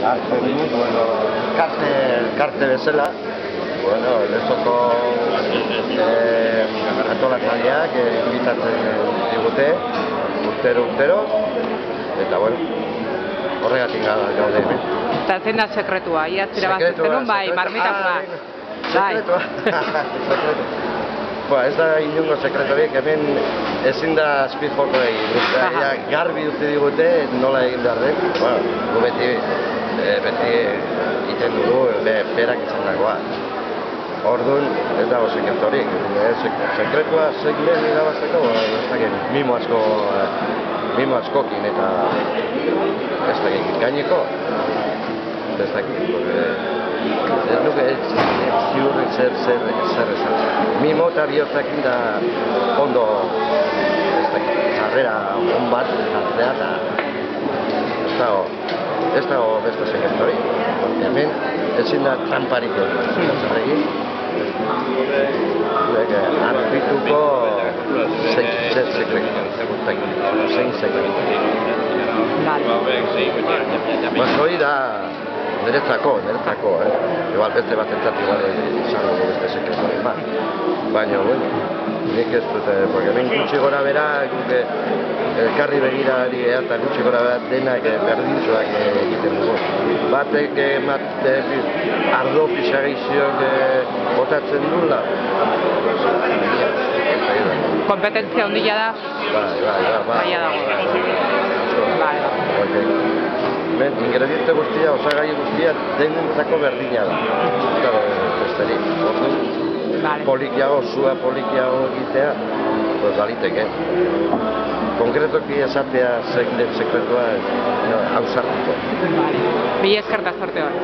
hartzen dut, bueno, karte bezala, bueno, lezoko antolatzaileak invitatzen digute, urtero, eta bueno, horregatik gaude hemen. Eta zein da sekretua, iaz irabazi zenun, bai, marmitakoa. Sekretua. Ez da inongo sekretorik, hemen ezin da azpijoko egin. Garbi utzi digute nola egin behar den. Gu beti egiten dugu berak izan dagoa. Orduan ez dago sekretorik. Sekretua zein lehen irabazteko, mimo askokin eta ez dakit gaineko. Ez dakit, ez nuke ziurrik zer esan. Mimo eta bihotzakin da ondo, zarrera on bat hartzea eta ez dago beste sekretori. Hemen ezin da tramparik egin. Arbituko zein sekretu. Hori da niretzako, igual beste bat entzat igual izango beste sekretuaren bat. Baina, bueno, nik ez dut, porque hemen gutxi gora bera, elkarri begirari eta gutxi gora bera denak berdintzuak egiten dugu. Batek ardo pixagizioak botatzen dula. Kompetentzia ondila da? Bai dago. Ingrediente guztia, osagai guztia denentzako berdina da. Polikiago, zua polikiago egitea, baliteke. Konkretoki esatea sekretua hausartuko. Mila eskerta sorte bat.